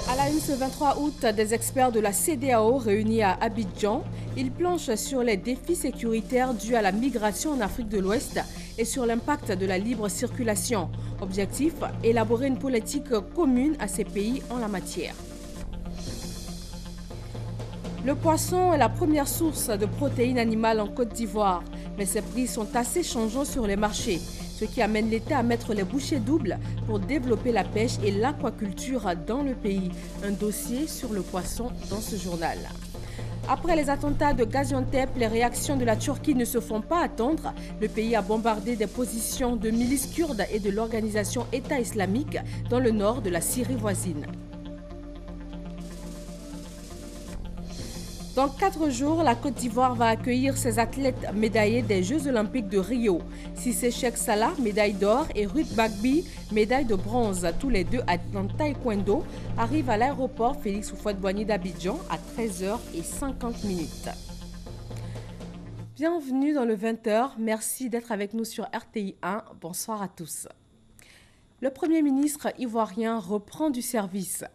À la une ce 23 août, des experts de la CEDEAO réunis à Abidjan, ils planchent sur les défis sécuritaires dus à la migration en Afrique de l'Ouest et sur l'impact de la libre circulation. Objectif, élaborer une politique commune à ces pays en la matière. Le poisson est la première source de protéines animales en Côte d'Ivoire, mais ses prix sont assez changeants sur les marchés, ce qui amène l'État à mettre les bouchées doubles pour développer la pêche et l'aquaculture dans le pays. Un dossier sur le poisson dans ce journal. Après les attentats de Gaziantep, les réactions de la Turquie ne se font pas attendre. Le pays a bombardé des positions de milices kurdes et de l'organisation État islamique dans le nord de la Syrie voisine. Dans 4 jours, la Côte d'Ivoire va accueillir ses athlètes médaillés des Jeux Olympiques de Rio. Cissé Cheikh Salah, médaille d'or, et Ruth Bagby, médaille de bronze, tous les deux en taekwondo, arrivent à l'aéroport Félix Houphouët-Boigny d'Abidjan à 13h50. Bienvenue dans le 20h. Merci d'être avec nous sur RTI 1. Bonsoir à tous. Le Premier ministre ivoirien reprend du service.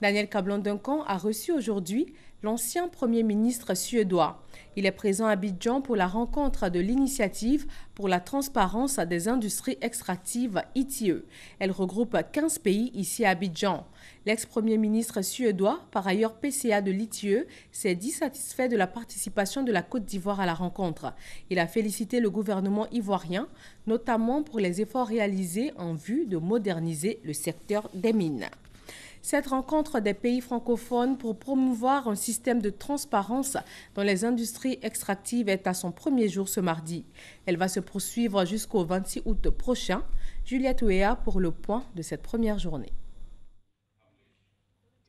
Daniel Kablan-Duncan a reçu aujourd'hui l'ancien Premier ministre suédois. Il est présent à Abidjan pour la rencontre de l'initiative pour la transparence des industries extractives ITIE. Elle regroupe 15 pays ici à Abidjan. L'ex-premier ministre suédois, par ailleurs PCA de l'ITIE, s'est dit satisfait de la participation de la Côte d'Ivoire à la rencontre. Il a félicité le gouvernement ivoirien, notamment pour les efforts réalisés en vue de moderniser le secteur des mines. Cette rencontre des pays francophones pour promouvoir un système de transparence dans les industries extractives est à son premier jour ce mardi. Elle va se poursuivre jusqu'au 26 août prochain. Juliette Ouéa pour le point de cette première journée.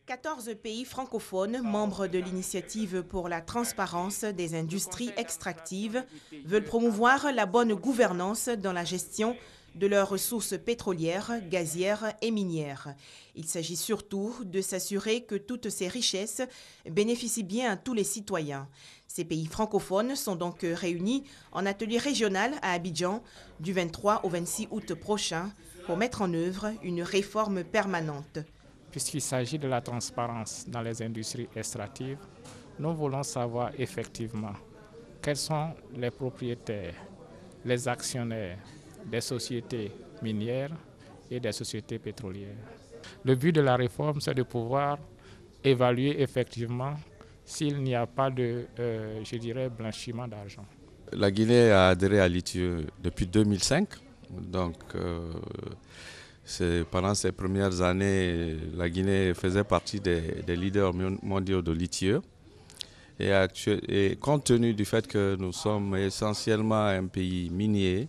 14 pays francophones, membres de l'initiative pour la transparence des industries extractives, veulent promouvoir la bonne gouvernance dans la gestion de leurs ressources pétrolières, gazières et minières. Il s'agit surtout de s'assurer que toutes ces richesses bénéficient bien à tous les citoyens. Ces pays francophones sont donc réunis en atelier régional à Abidjan du 23 au 26 août prochain pour mettre en œuvre une réforme permanente. Puisqu'il s'agit de la transparence dans les industries extractives, nous voulons savoir effectivement quels sont les propriétaires, les actionnaires des sociétés minières et des sociétés pétrolières. Le but de la réforme, c'est de pouvoir évaluer effectivement s'il n'y a pas de, blanchiment d'argent. La Guinée a adhéré à l'ITIE depuis 2005. Donc, pendant ces premières années, la Guinée faisait partie des leaders mondiaux de l'ITIE. Et compte tenu du fait que nous sommes essentiellement un pays minier,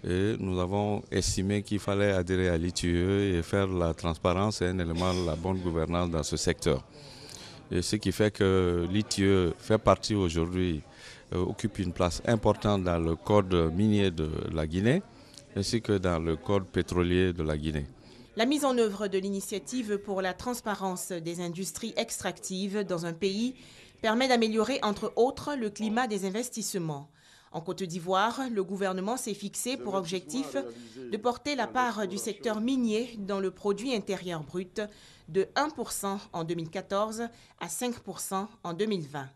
et nous avons estimé qu'il fallait adhérer à l'ITIE et faire la transparence et un élément de la bonne gouvernance dans ce secteur. Et ce qui fait que l'ITIE fait partie aujourd'hui, occupe une place importante dans le code minier de la Guinée, ainsi que dans le code pétrolier de la Guinée. La mise en œuvre de l'initiative pour la transparence des industries extractives dans un pays permet d'améliorer, entre autres, le climat des investissements. En Côte d'Ivoire, le gouvernement s'est fixé pour objectif de porter la part du secteur minier dans le produit intérieur brut de 1% en 2014 à 5% en 2020.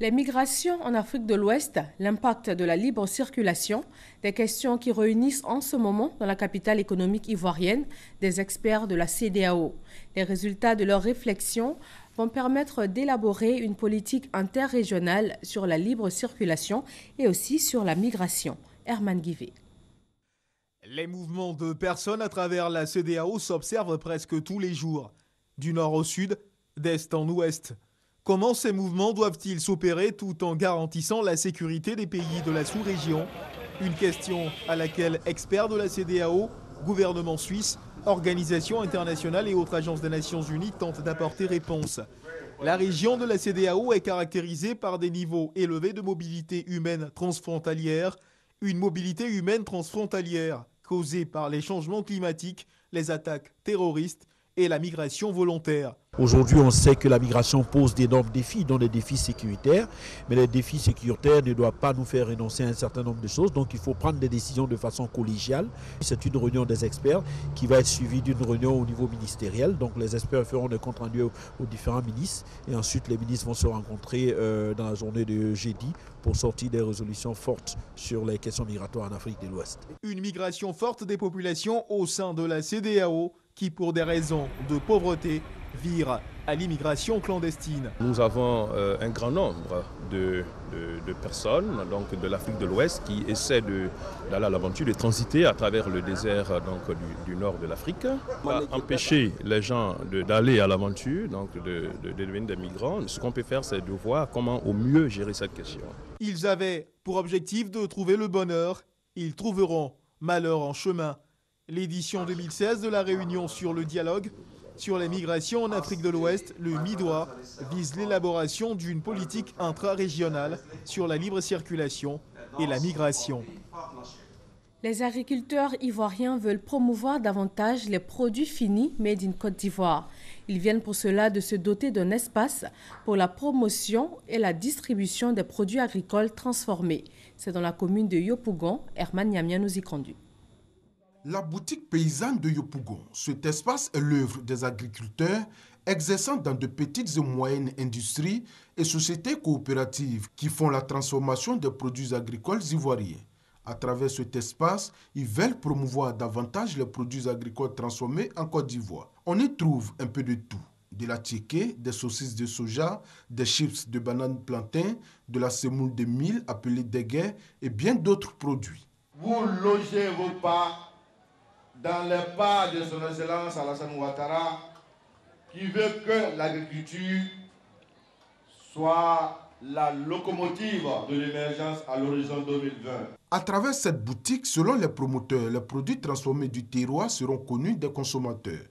Les migrations en Afrique de l'Ouest, l'impact de la libre circulation, des questions qui réunissent en ce moment dans la capitale économique ivoirienne des experts de la CEDEAO. Les résultats de leurs réflexions vont permettre d'élaborer une politique interrégionale sur la libre circulation et aussi sur la migration. Herman Guivet. Les mouvements de personnes à travers la CEDEAO s'observent presque tous les jours, du nord au sud, d'est en ouest. Comment ces mouvements doivent-ils s'opérer tout en garantissant la sécurité des pays de la sous-région? Une question à laquelle experts de la CEDEAO, gouvernement suisse, organisations internationales et autres agences des Nations Unies tentent d'apporter réponse. La région de la CEDEAO est caractérisée par des niveaux élevés de mobilité humaine transfrontalière, une mobilité humaine transfrontalière causée par les changements climatiques, les attaques terroristes et la migration volontaire. Aujourd'hui, on sait que la migration pose d'énormes défis, dont des défis sécuritaires. Mais les défis sécuritaires ne doivent pas nous faire renoncer à un certain nombre de choses. Donc, il faut prendre des décisions de façon collégiale. C'est une réunion des experts qui va être suivie d'une réunion au niveau ministériel. Donc, les experts feront des comptes rendus aux différents ministres. Et ensuite, les ministres vont se rencontrer dans la journée de jeudi pour sortir des résolutions fortes sur les questions migratoires en Afrique de l'Ouest. Une migration forte des populations au sein de la CEDEAO qui, pour des raisons de pauvreté, vire à l'immigration clandestine. Nous avons un grand nombre de personnes donc de l'Afrique de l'Ouest qui essaient d'aller à l'aventure, de transiter à travers le désert donc, du nord de l'Afrique. Empêcher les gens d'aller à l'aventure, donc de devenir des migrants. Ce qu'on peut faire, c'est de voir comment au mieux gérer cette question. Ils avaient pour objectif de trouver le bonheur. Ils trouveront malheur en chemin. L'édition 2016 de la Réunion sur le dialogue sur les migrations en Afrique de l'Ouest, le MIDOA, vise l'élaboration d'une politique intra-régionale sur la libre circulation et la migration. Les agriculteurs ivoiriens veulent promouvoir davantage les produits finis made in Côte d'Ivoire. Ils viennent pour cela de se doter d'un espace pour la promotion et la distribution des produits agricoles transformés. C'est dans la commune de Yopougon. Herman Niamia nous y conduit. La boutique paysanne de Yopougon, cet espace est l'œuvre des agriculteurs exerçant dans de petites et moyennes industries et sociétés coopératives qui font la transformation des produits agricoles ivoiriens. À travers cet espace, ils veulent promouvoir davantage les produits agricoles transformés en Côte d'Ivoire. On y trouve un peu de tout. De la tchéké, des saucisses de soja, des chips de bananes plantain, de la semoule de mil appelée déguet et bien d'autres produits. Vous logez vos pas dans les pas de son Excellence Alassane Ouattara, qui veut que l'agriculture soit la locomotive de l'émergence à l'horizon 2020. À travers cette boutique, selon les promoteurs, les produits transformés du terroir seront connus des consommateurs.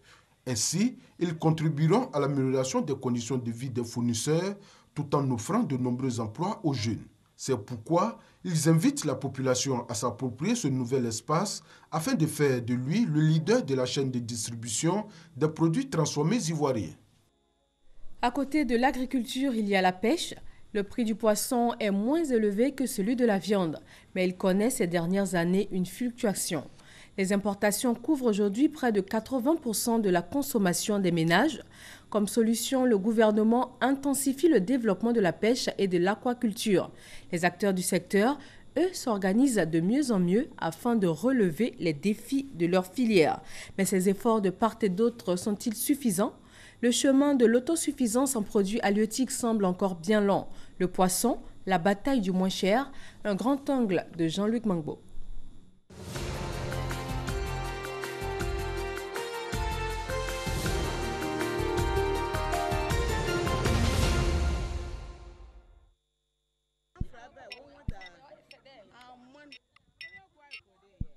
Ainsi, ils contribueront à l'amélioration des conditions de vie des fournisseurs tout en offrant de nombreux emplois aux jeunes. C'est pourquoi ils invitent la population à s'approprier ce nouvel espace afin de faire de lui le leader de la chaîne de distribution des produits transformés ivoiriens. À côté de l'agriculture, il y a la pêche. Le prix du poisson est moins élevé que celui de la viande, mais il connaît ces dernières années une fluctuation. Les importations couvrent aujourd'hui près de 80% de la consommation des ménages. Comme solution, le gouvernement intensifie le développement de la pêche et de l'aquaculture. Les acteurs du secteur, eux, s'organisent de mieux en mieux afin de relever les défis de leur filière. Mais ces efforts de part et d'autre sont-ils suffisants? Le chemin de l'autosuffisance en produits halieutiques semble encore bien long. Le poisson, la bataille du moins cher, un grand angle de Jean-Luc Mangbo.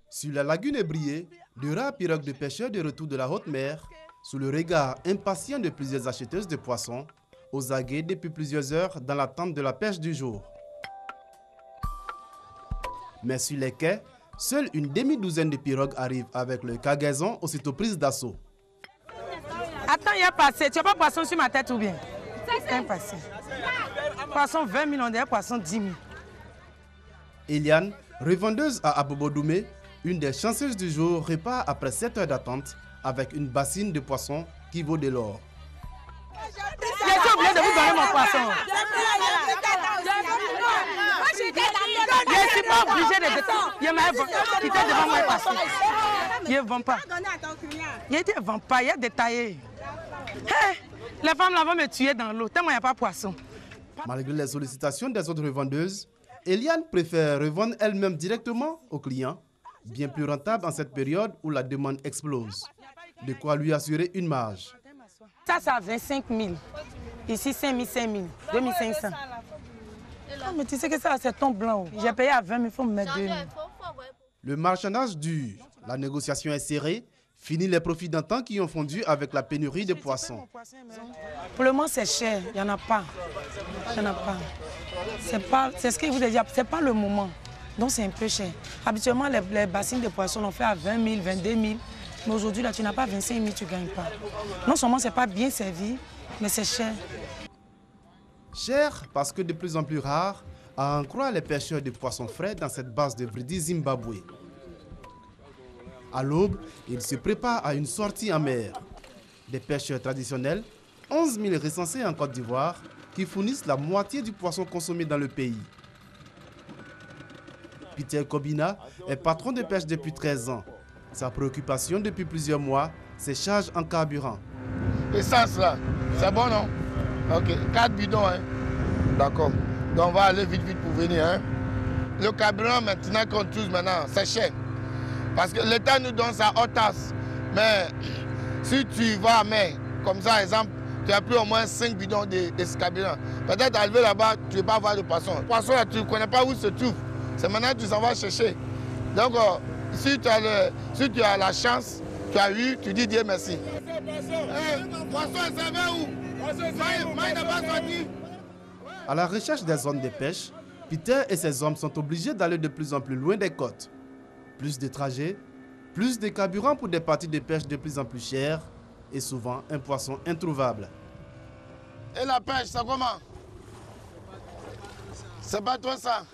Sur la lagune ébriée, de rares pirogues de pêcheurs de retour de la haute mer, sous le regard impatient de plusieurs acheteuses de poissons, aux aguets depuis plusieurs heures dans l'attente de la pêche du jour. Mais sur les quais, seule une demi-douzaine de pirogues arrivent avec le cargaison aussitôt prise d'assaut. Attends, il y a passé. Tu n'as pas poisson sur ma tête ou bien? C'est passé. Poisson 20 000, on dirait poisson 10 000. Eliane, revendeuse à Abobodoumé, une des chanceuses du jour, repart après 7 heures d'attente avec une bassine de poissons qui vaut de l'or. J'ai oublié de vous donner mon poisson. Je ne suis pas obligé de quitter devant moi poisson. Je ne vends pas. Je ne vends pas, il y a détaillé. Hey, les femmes là vont me tuer dans l'eau, tellement il n'y a pas de poisson. Malgré les sollicitations des autres revendeuses, Eliane préfère revendre elle-même directement aux clients, bien plus rentable en cette période où la demande explose. De quoi lui assurer une marge. Ça, c'est à 25 000. Ici, 5 000, 5 000, 2 500. Ah, mais tu sais que ça, c'est ton blanc. J'ai payé à 20 000, il faut me mettre 2 000. Le marchandage dure. La négociation est serrée. Fini les profits d'un temps qui ont fondu avec la pénurie de poissons. Pour le moment, c'est cher. Il n'y en a pas. Il n'y en a pas. C'est ce que je vous ai dit. Ce n'est pas le moment. Donc, c'est un peu cher. Habituellement, les bassines de poissons, on fait à 20 000, 22 000. Mais aujourd'hui, là, tu n'as pas 25 000, tu ne gagnes pas. Non seulement ce n'est pas bien servi, mais c'est cher. Cher parce que de plus en plus rare, à en croire les pêcheurs de poissons frais dans cette base de Vridi, Zimbabwe. À l'aube, ils se préparent à une sortie en mer. Des pêcheurs traditionnels, 11 000 recensés en Côte d'Ivoire, qui fournissent la moitié du poisson consommé dans le pays. Peter Kobina est patron de pêche depuis 13 ans. Sa préoccupation depuis plusieurs mois, c'est charge en carburant. Essence là, c'est bon non? Ok, 4 bidons, hein? D'accord. Donc on va aller vite pour venir. Hein? Le carburant maintenant qu'on touche maintenant, c'est cher. Parce que l'État nous donne sa haute tasse. Mais si tu vas à mer, comme ça, exemple, tu as pris au moins 5 bidons de carburant. Peut-être arrivé là-bas, tu ne vas pas avoir de poisson. Le poisson, là, tu ne connais pas où il se trouve. C'est maintenant que tu s'en vas chercher. Donc, si tu as la chance, tu as eu, tu dis Dieu merci. Poisson, il savait où? Maï n'a pas sorti. À la recherche des zones de pêche, Peter et ses hommes sont obligés d'aller de plus en plus loin des côtes. Plus de trajets, plus de carburant pour des parties de pêche de plus en plus chères et souvent un poisson introuvable. Et la pêche, c'est comment? C'est pas toi ça.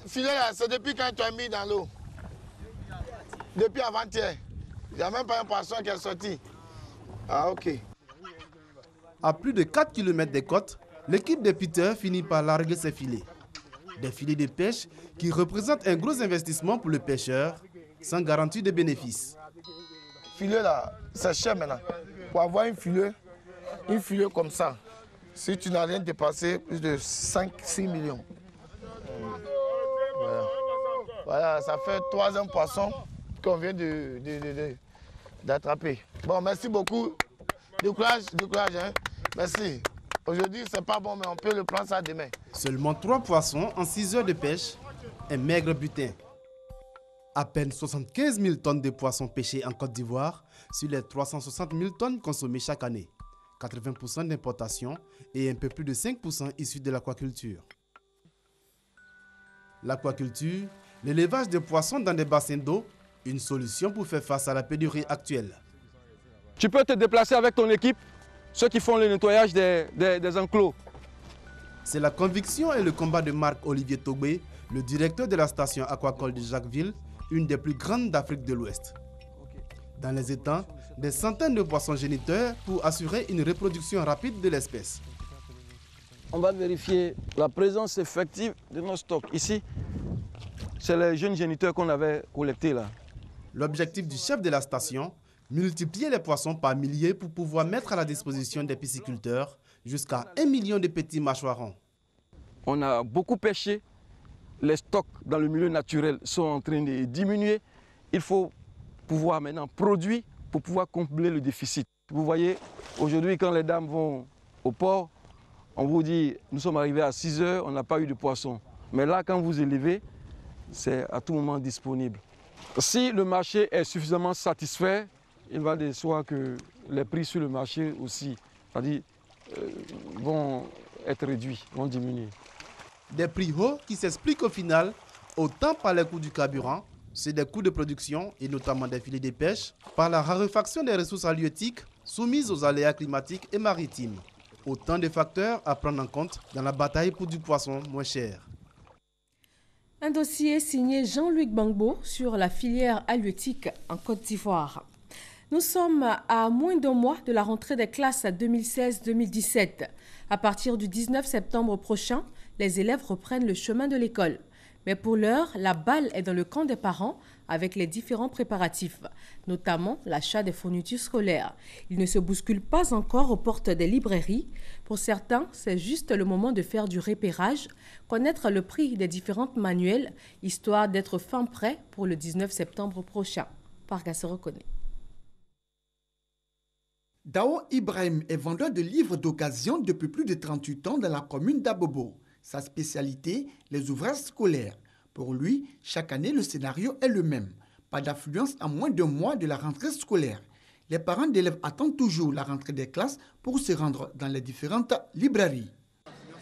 Filet là, c'est depuis quand tu as mis dans l'eau? Depuis avant-hier. Il n'y a même pas un poisson qui est sorti. Ah ok. À plus de 4 km des côtes, l'équipe de Peter finit par larguer ses filets. Des filets de pêche qui représentent un gros investissement pour le pêcheur, sans garantie de bénéfices. Filet là, c'est cher maintenant. Pour avoir un filet comme ça, si tu n'as rien dépassé, plus de 5-6 millions. Voilà, ça fait 3 poissons qu'on vient d'attraper. Bon, merci beaucoup. Du courage, hein. Merci. Aujourd'hui, c'est pas bon, mais on peut le prendre ça demain. Seulement 3 poissons en 6 heures de pêche, un maigre butin. À peine 75 000 tonnes de poissons pêchés en Côte d'Ivoire sur les 360 000 tonnes consommées chaque année. 80% d'importation et un peu plus de 5% issus de l'aquaculture. L'aquaculture, l'élevage de poissons dans des bassins d'eau, une solution pour faire face à la pénurie actuelle. Tu peux te déplacer avec ton équipe, ceux qui font le nettoyage des enclos. C'est la conviction et le combat de Marc-Olivier Togbé, le directeur de la station aquacole de Jacquesville, une des plus grandes d'Afrique de l'Ouest. Dans les étangs, des centaines de poissons géniteurs pour assurer une reproduction rapide de l'espèce. On va vérifier la présence effective de nos stocks. Ici, c'est les jeunes géniteurs qu'on avait collectés là. L'objectif du chef de la station, multiplier les poissons par milliers pour pouvoir mettre à la disposition des pisciculteurs jusqu'à 1 million de petits mâchoirons. On a beaucoup pêché. Les stocks dans le milieu naturel sont en train de diminuer. Il faut pouvoir maintenant produire pour pouvoir combler le déficit. Vous voyez, aujourd'hui, quand les dames vont au port, on vous dit, nous sommes arrivés à 6 heures, on n'a pas eu de poisson. Mais là, quand vous élevez, c'est à tout moment disponible. Si le marché est suffisamment satisfait, il va de soi que les prix sur le marché aussi, c'est-à-dire, vont être réduits, vont diminuer. Des prix hauts qui s'expliquent au final autant par les coûts du carburant, c'est des coûts de production et notamment des filets de pêche, par la raréfaction des ressources halieutiques soumises aux aléas climatiques et maritimes. Autant de facteurs à prendre en compte dans la bataille pour du poisson moins cher. Un dossier signé Jean-Luc Bangbo sur la filière halieutique en Côte d'Ivoire. Nous sommes à moins d'un mois de la rentrée des classes 2016-2017. À partir du 19 septembre prochain, les élèves reprennent le chemin de l'école. Mais pour l'heure, la balle est dans le camp des parents avec les différents préparatifs, notamment l'achat des fournitures scolaires. Ils ne se bousculent pas encore aux portes des librairies. Pour certains, c'est juste le moment de faire du repérage, connaître le prix des différentes manuels, histoire d'être fin prêt pour le 19 septembre prochain. Parga se reconnaît. Dao Ibrahim est vendeur de livres d'occasion depuis plus de 38 ans dans la commune d'Abobo. Sa spécialité, les ouvrages scolaires. Pour lui, chaque année, le scénario est le même. Pas d'affluence à moins d'un mois de la rentrée scolaire. Les parents d'élèves attendent toujours la rentrée des classes pour se rendre dans les différentes librairies.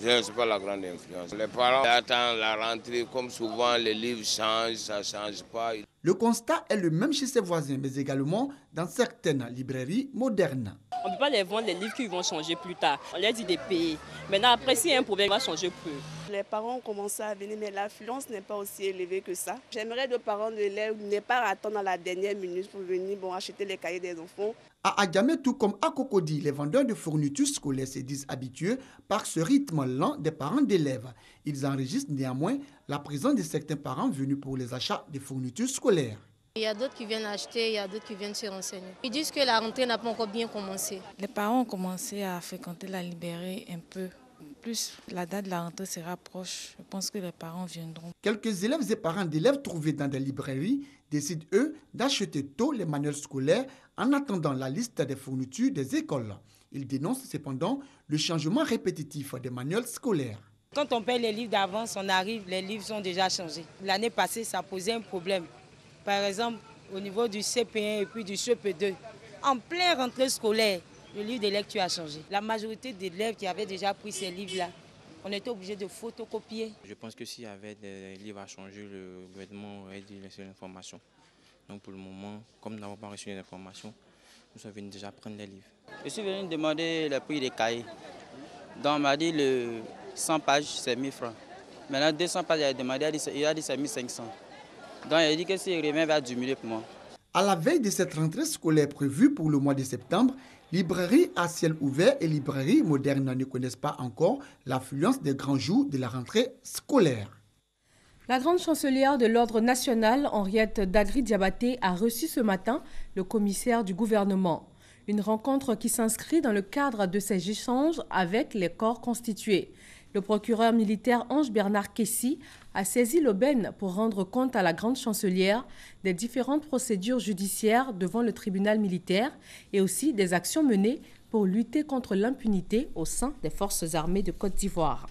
Je ne sais pas la grande influence. Les parents attendent la rentrée, comme souvent les livres changent, ça ne change pas. Le constat est le même chez ses voisins, mais également dans certaines librairies modernes. On ne peut pas les vendre les livres qui vont changer plus tard. On leur dit de payer. Maintenant, après, s'il y a un problème, il va changer peu. Les parents ont commencé à venir, mais l'affluence n'est pas aussi élevée que ça. J'aimerais que les parents d'élèves n'aient pas à attendre à la dernière minute pour venir acheter les cahiers des enfants. À Adjamé, tout comme à Cocody, les vendeurs de fournitures scolaires se disent habitués par ce rythme lent des parents d'élèves. Ils enregistrent néanmoins la présence de certains parents venus pour les achats de fournitures scolaires. Il y a d'autres qui viennent acheter, il y a d'autres qui viennent se renseigner. Ils disent que la rentrée n'a pas encore bien commencé. Les parents ont commencé à fréquenter la librairie un peu. Plus la date de la rentrée sera proche, je pense que les parents viendront. Quelques élèves et parents d'élèves trouvés dans des librairies décident, eux, d'acheter tôt les manuels scolaires en attendant la liste des fournitures des écoles. Ils dénoncent cependant le changement répétitif des manuels scolaires. Quand on paye les livres d'avance, on arrive, les livres sont déjà changés. L'année passée, ça posait un problème. Par exemple, au niveau du CP1 et puis du CP2, en pleine rentrée scolaire, le livre de lecture a changé. La majorité des élèves qui avaient déjà pris ces livres-là, on était obligé de photocopier. Je pense que s'il y avait des livres à changer, le gouvernement aurait dû laisser l'information. Donc pour le moment, comme nous n'avons pas reçu l'information, nous sommes venus déjà prendre les livres. Je suis venu demander le prix des cahiers. Donc on m'a dit le 100 pages, c'est 1000 francs. Maintenant 200 pages, il a demandé, il a dit c'est 1500. Donc il a dit que s'il revient, il va diminuer pour moi. À la veille de cette rentrée scolaire prévue pour le mois de septembre, librairies à ciel ouvert et librairies modernes ne connaissent pas encore l'affluence des grands jours de la rentrée scolaire. La grande chancelière de l'Ordre national, Henriette Dagri-Diabaté, a reçu ce matin le commissaire du gouvernement. Une rencontre qui s'inscrit dans le cadre de ces échanges avec les corps constitués. Le procureur militaire Ange-Bernard Kessy a saisi l'aubaine pour rendre compte à la grande chancelière des différentes procédures judiciaires devant le tribunal militaire et aussi des actions menées pour lutter contre l'impunité au sein des forces armées de Côte d'Ivoire.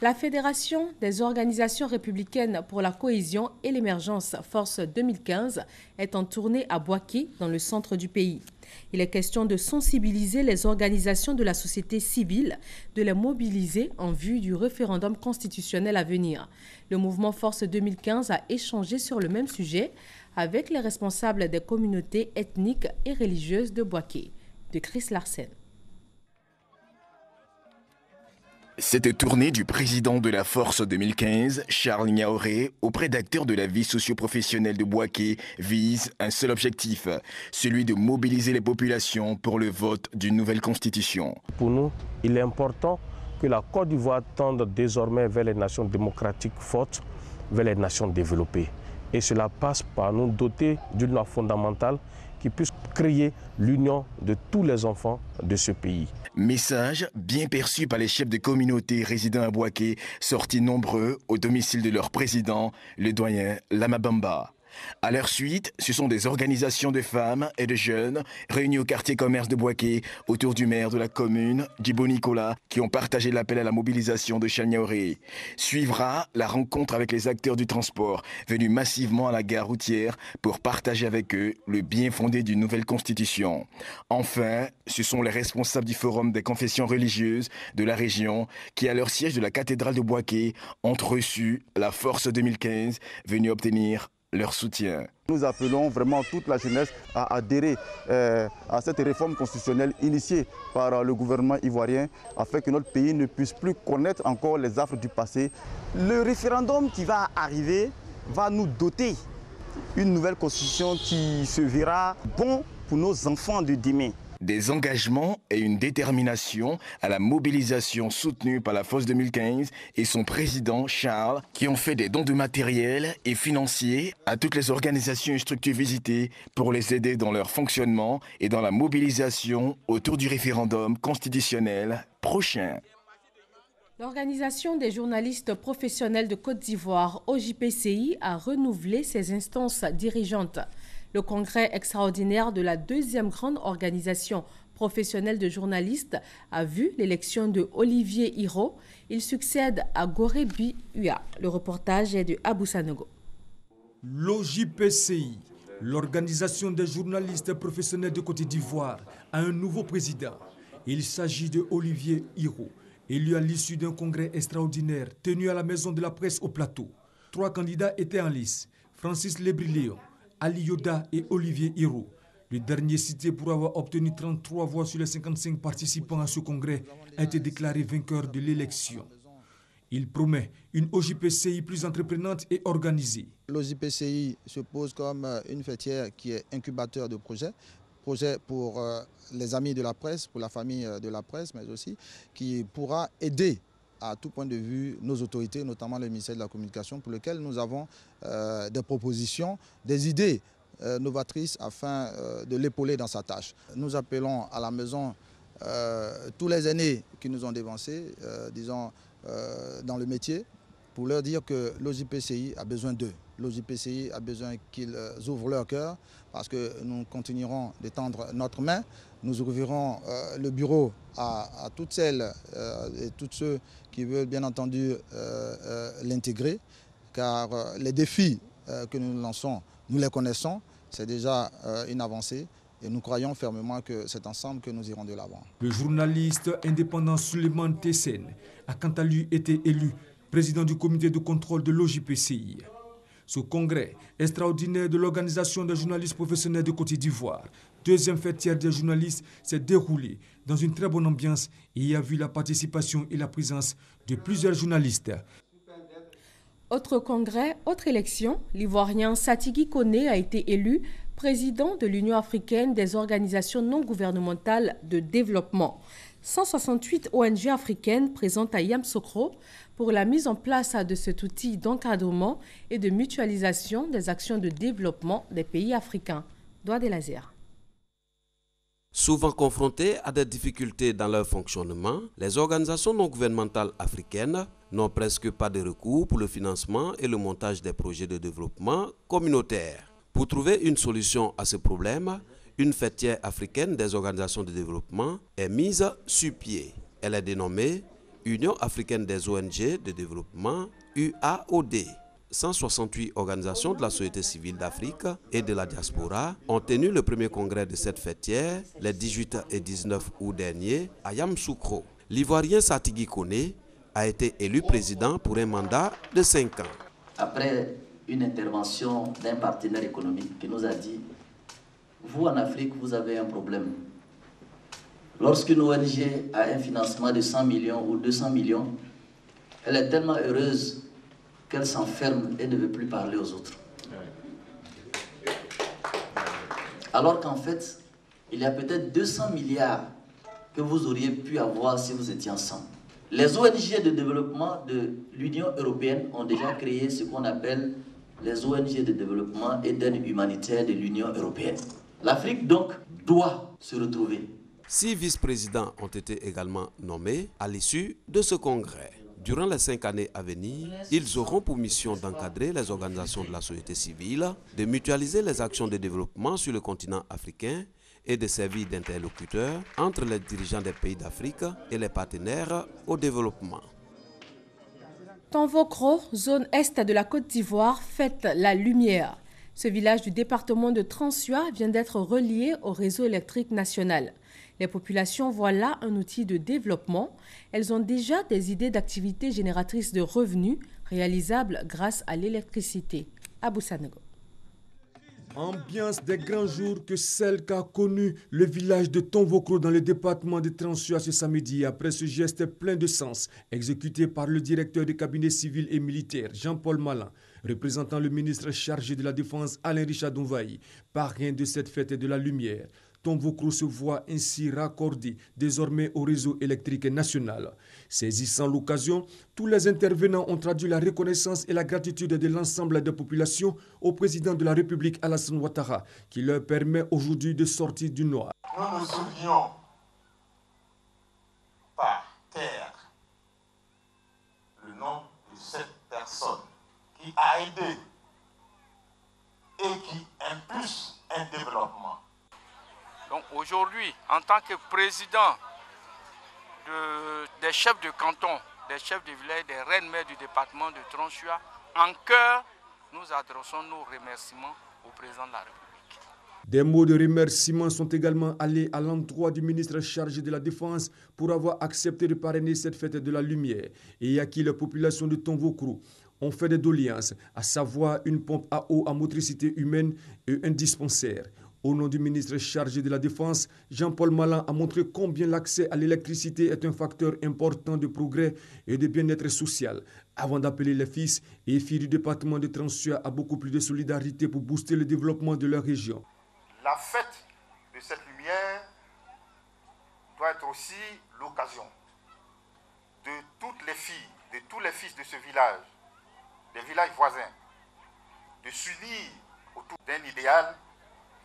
La Fédération des organisations républicaines pour la cohésion et l'émergence Force 2015 est en tournée à Bouaké, dans le centre du pays. Il est question de sensibiliser les organisations de la société civile, de les mobiliser en vue du référendum constitutionnel à venir. Le mouvement Force 2015 a échangé sur le même sujet avec les responsables des communautés ethniques et religieuses de Bouaké. De Chris Larsen. Cette tournée du président de la Force 2015, Charles Niaoré, auprès d'acteurs de la vie socio-professionnelle de Bouaké, vise un seul objectif, celui de mobiliser les populations pour le vote d'une nouvelle constitution. Pour nous, il est important que la Côte d'Ivoire tende désormais vers les nations démocratiques fortes, vers les nations développées. Et cela passe par nous doter d'une loi fondamentale qui puisse créer l'union de tous les enfants de ce pays. Message bien perçu par les chefs de communauté résidant à Bouaké, sortis nombreux au domicile de leur président, le doyen Lama Bamba. À leur suite, ce sont des organisations de femmes et de jeunes réunis au quartier commerce de Bouaké autour du maire de la commune, Djibo Nicolas, qui ont partagé l'appel à la mobilisation de Charles Niaoré. Suivra la rencontre avec les acteurs du transport venus massivement à la gare routière pour partager avec eux le bien fondé d'une nouvelle constitution. Enfin, ce sont les responsables du forum des confessions religieuses de la région qui, à leur siège de la cathédrale de Bouaké, ont reçu la Force 2015 venue obtenir leur soutien. Nous appelons vraiment toute la jeunesse à adhérer à cette réforme constitutionnelle initiée par le gouvernement ivoirien afin que notre pays ne puisse plus connaître encore les affres du passé. Le référendum qui va arriver va nous doter une nouvelle constitution qui se verra bon pour nos enfants de demain. Des engagements et une détermination à la mobilisation soutenue par la Force 2015 et son président Charles, qui ont fait des dons de matériel et financiers à toutes les organisations et structures visitées pour les aider dans leur fonctionnement et dans la mobilisation autour du référendum constitutionnel prochain. L'Organisation des journalistes professionnels de Côte d'Ivoire, OJPCI, a renouvelé ses instances dirigeantes. Le congrès extraordinaire de la deuxième grande organisation professionnelle de journalistes a vu l'élection de Olivier Hiro. Il succède à Gorebi Ua. Le reportage est de Abou Sanogo. L'OJPCI, l'Organisation des journalistes professionnels de Côte d'Ivoire, a un nouveau président. Il s'agit de Olivier Hiro. élu à l'issue d'un congrès extraordinaire tenu à la Maison de la Presse au Plateau. 3 candidats étaient en lice, Francis Lebry-Léon, Ali Yoda et Olivier Hiro. Le dernier cité pour avoir obtenu 33 voix sur les 55 participants à ce congrès a été déclaré vainqueur de l'élection. Il promet une OJPCI plus entreprenante et organisée. L'OJPCI se pose comme une fêtière qui est incubateur de projets. Projet pour les amis de la presse, pour la famille de la presse, mais aussi qui pourra aider à tout point de vue nos autorités, notamment le ministère de la Communication, pour lequel nous avons des propositions, des idées novatrices afin de l'épauler dans sa tâche. Nous appelons à la maison tous les aînés qui nous ont dévancés, disons, dans le métier, pour leur dire que l'OJPCI a besoin d'eux. L'OJPCI a besoin qu'ils ouvrent leur cœur parce que nous continuerons d'étendre notre main. Nous ouvrirons le bureau à toutes celles et tous ceux qui veulent bien entendu l'intégrer, car les défis que nous lançons, nous les connaissons, c'est déjà une avancée. Et nous croyons fermement que c'est ensemble que nous irons de l'avant. Le journaliste indépendant Suleiman Tessen a quant à lui été élu président du comité de contrôle de l'OJPCI. Ce congrès extraordinaire de l'Organisation des journalistes professionnels de Côte d'Ivoire, deuxième fêtière des journalistes, s'est déroulé dans une très bonne ambiance et y a vu la participation et la présence de plusieurs journalistes. Autre congrès, autre élection, l'Ivoirien Satigui Koné a été élu président de l'Union africaine des organisations non gouvernementales de développement. 168 ONG africaines présentes à Yamoussoukro pour la mise en place de cet outil d'encadrement et de mutualisation des actions de développement des pays africains. Doigt de laser. Souvent confrontées à des difficultés dans leur fonctionnement, les organisations non gouvernementales africaines n'ont presque pas de recours pour le financement et le montage des projets de développement communautaires. Pour trouver une solution à ce problème, une fêtière africaine des organisations de développement est mise sur pied. Elle est dénommée Union africaine des ONG de développement, UAOD. 168 organisations de la société civile d'Afrique et de la diaspora ont tenu le premier congrès de cette fêtière les 18 et 19 août dernier à Yamoussoukro. L'Ivoirien Satigui Koné a été élu président pour un mandat de 5 ans. Après une intervention d'un partenaire économique qui nous a dit « Vous en Afrique, vous avez un problème. Lorsqu'une ONG a un financement de 100 millions ou 200 millions, elle est tellement heureuse qu'elle s'enferme et ne veut plus parler aux autres. Alors qu'en fait, il y a peut-être 200 milliards que vous auriez pu avoir si vous étiez ensemble. Les ONG de développement de l'Union européenne ont déjà créé ce qu'on appelle les ONG de développement et d'aide humanitaire de l'Union européenne. L'Afrique donc doit se retrouver. 6 vice-présidents ont été également nommés à l'issue de ce congrès. Durant les 5 années à venir, ils auront pour mission d'encadrer les organisations de la société civile, de mutualiser les actions de développement sur le continent africain et de servir d'interlocuteurs entre les dirigeants des pays d'Afrique et les partenaires au développement. Tanvokro, zone est de la Côte d'Ivoire, fête la lumière. Ce village du département de Transua vient d'être relié au réseau électrique national. Les populations voient là un outil de développement. Elles ont déjà des idées d'activités génératrices de revenus réalisables grâce à l'électricité. Abou Sanogo. Ambiance des grands jours que celle qu'a connue le village de Tanvokro dans le département de Transua ce samedi après ce geste plein de sens exécuté par le directeur des cabinets civils et militaires Jean-Paul Malin, représentant le ministre chargé de la Défense Alain Richard Donvaï, parrain de cette fête de la lumière. Tanvokro se voit ainsi raccordé désormais au réseau électrique national. Saisissant l'occasion, tous les intervenants ont traduit la reconnaissance et la gratitude de l'ensemble des populations au président de la République Alassane Ouattara, qui leur permet aujourd'hui de sortir du noir. Nous nous souvenons par terre le nom de cette personne qui a aidé et qui impulse un développement. Donc aujourd'hui, en tant que président des chefs de canton, des chefs de village, des reines-mères du département de Transua, en cœur, nous adressons nos remerciements au président de la République. Des mots de remerciement sont également allés à l'endroit du ministre chargé de la Défense pour avoir accepté de parrainer cette fête de la lumière et à qui la population de Tomvokro ont fait des doléances, à savoir une pompe à eau à motricité humaine et un dispensaire. Au nom du ministre chargé de la Défense, Jean-Paul Malan a montré combien l'accès à l'électricité est un facteur important de progrès et de bien-être social, avant d'appeler les fils et filles du département de Transua à beaucoup plus de solidarité pour booster le développement de leur région. La fête de cette lumière doit être aussi l'occasion de toutes les filles, de tous les fils de ce village, des villages voisins, de s'unir autour d'un idéal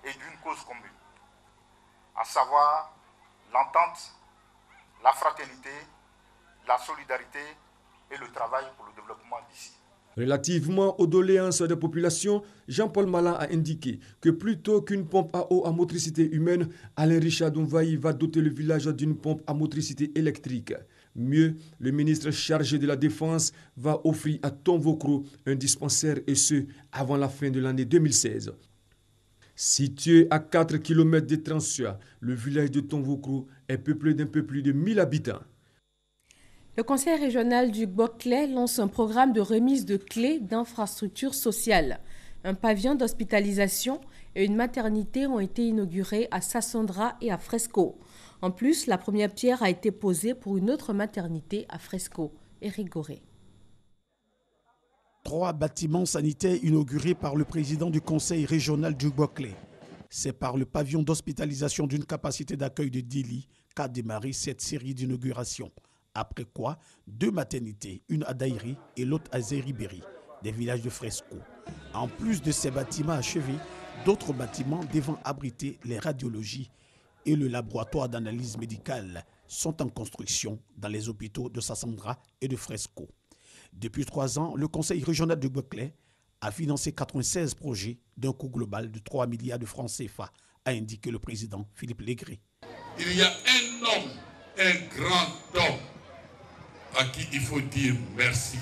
et d'une cause commune, à savoir l'entente, la fraternité, la solidarité et le travail pour le développement d'ici. Relativement aux doléances des populations, Jean-Paul Malan a indiqué que plutôt qu'une pompe à eau à motricité humaine, Alain Richard Donvaï va doter le village d'une pompe à motricité électrique. Mieux, le ministre chargé de la Défense va offrir à Tomvokro un dispensaire et ce, avant la fin de l'année 2016. Situé à 4 km de Transua, le village de Tomvokro est peuplé d'un peu plus de 1000 habitants. Le conseil régional du Gbok-Lé lance un programme de remise de clés d'infrastructures sociales. Un pavillon d'hospitalisation et une maternité ont été inaugurés à Sassandra et à Fresco. En plus, la première pierre a été posée pour une autre maternité à Fresco. Éric Goré. 3 bâtiments sanitaires inaugurés par le président du conseil régional du Gbok-Lé. C'est par le pavillon d'hospitalisation d'une capacité d'accueil de 10 lits qu'a démarré cette série d'inaugurations. Après quoi, 2 maternités, une à Daïri et l'autre à Zéribéry, des villages de Fresco. En plus de ces bâtiments achevés, d'autres bâtiments devant abriter les radiologies et le laboratoire d'analyse médicale sont en construction dans les hôpitaux de Sassandra et de Fresco. Depuis 3 ans, le conseil régional de Gbok-Lé a financé 96 projets d'un coût global de 3 milliards de francs CFA, a indiqué le président Philippe Légré. Il y a un homme, un grand homme, à qui il faut dire merci.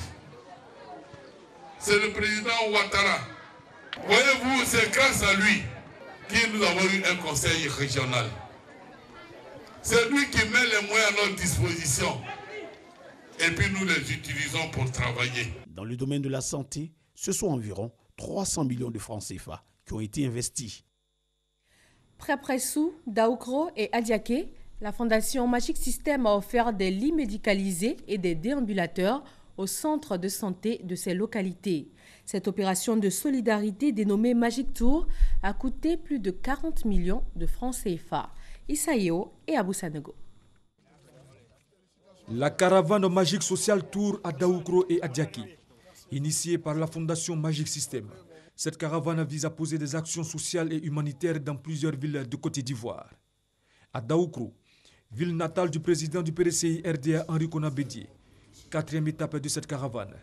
C'est le président Ouattara. Voyez-vous, c'est grâce à lui que nous avons eu un conseil régional. C'est lui qui met les moyens à notre disposition. Et puis nous les utilisons pour travailler. Dans le domaine de la santé, ce sont environ 300 millions de francs CFA qui ont été investis. Près Pressou, Daoukro et Adiaké, la Fondation Magic System a offert des lits médicalisés et des déambulateurs au centre de santé de ces localités. Cette opération de solidarité dénommée Magic Tour a coûté plus de 40 millions de francs CFA. Issaïo et Abou Sanogo. La caravane Magic Social Tour à Daoukro et Adiaké, initiée par la Fondation Magic System. Cette caravane vise à poser des actions sociales et humanitaires dans plusieurs villes de Côte d'Ivoire. À Daoukro, ville natale du président du PDCI RDA Henri Konabédié, 4e étape de cette caravane.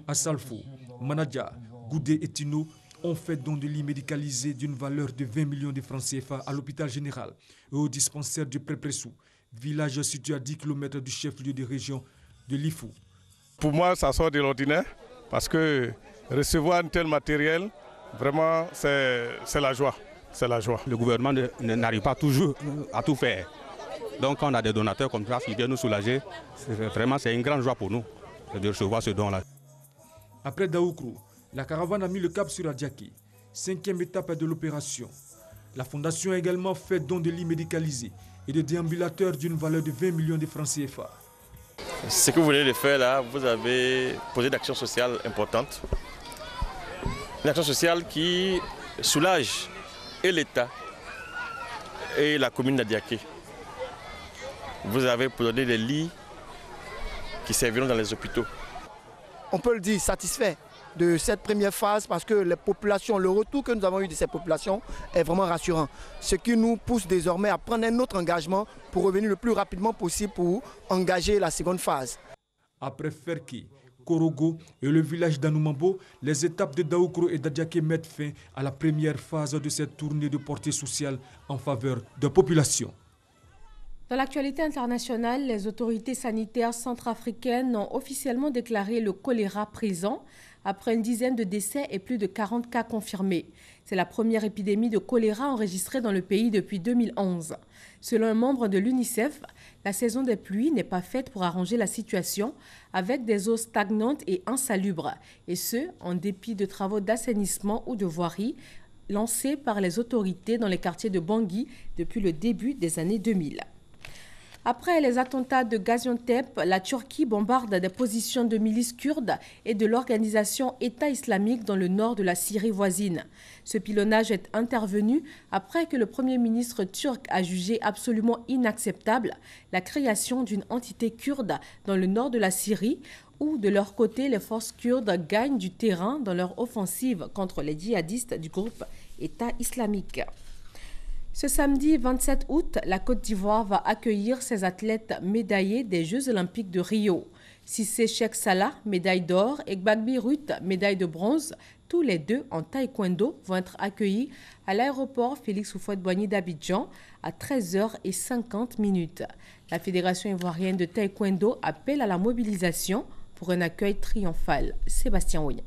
À Salfo, Manadja, Goudé et Tino ont fait don de lits médicalisés d'une valeur de 20 millions de francs CFA à l'hôpital général et au dispensaire de Pré-Pressou, village situé à 10 km du chef-lieu de région de Lifou. Pour moi, ça sort de l'ordinaire parce que recevoir un tel matériel, vraiment, c'est la joie. C'est la joie. Le gouvernement n'arrive pas toujours à tout faire. Donc quand on a des donateurs comme ça qui viennent nous soulager, vraiment c'est une grande joie pour nous de recevoir ce don-là. Après Daoukro, la caravane a mis le cap sur Adiaké, 5e étape de l'opération. La fondation a également fait don de lits médicalisés et de déambulateurs d'une valeur de 20 millions de francs CFA. Ce que vous venez de faire là, vous avez posé d'actions sociales importantes. Une action sociale qui soulage et l'État et la commune d'Adiaké. Vous avez donné des lits qui serviront dans les hôpitaux. On peut le dire satisfait de cette première phase parce que les populations, le retour que nous avons eu de ces populations est vraiment rassurant. Ce qui nous pousse désormais à prendre un autre engagement pour revenir le plus rapidement possible pour engager la seconde phase. Après Ferki, Korogo et le village d'Anoumambo, les étapes de Daoukro et d'Adiaké mettent fin à la première phase de cette tournée de portée sociale en faveur de la population. Dans l'actualité internationale, les autorités sanitaires centrafricaines ont officiellement déclaré le choléra présent après une dizaine de décès et plus de 40 cas confirmés. C'est la première épidémie de choléra enregistrée dans le pays depuis 2011. Selon un membre de l'UNICEF, la saison des pluies n'est pas faite pour arranger la situation avec des eaux stagnantes et insalubres, et ce, en dépit de travaux d'assainissement ou de voirie lancés par les autorités dans les quartiers de Bangui depuis le début des années 2000. Après les attentats de Gaziantep, la Turquie bombarde des positions de milices kurdes et de l'organisation État islamique dans le nord de la Syrie voisine. Ce pilonnage est intervenu après que le Premier ministre turc a jugé absolument inacceptable la création d'une entité kurde dans le nord de la Syrie, où de leur côté les forces kurdes gagnent du terrain dans leur offensive contre les djihadistes du groupe État islamique. Ce samedi 27 août, la Côte d'Ivoire va accueillir ses athlètes médaillés des Jeux olympiques de Rio. Cissé Cheikh Salah, médaille d'or, et Gbagbi Ruth, médaille de bronze, tous les deux en taekwondo, vont être accueillis à l'aéroport Félix Houphouët-Boigny d'Abidjan à 13h50. La Fédération ivoirienne de taekwondo appelle à la mobilisation pour un accueil triomphal. Sébastien Ouyen.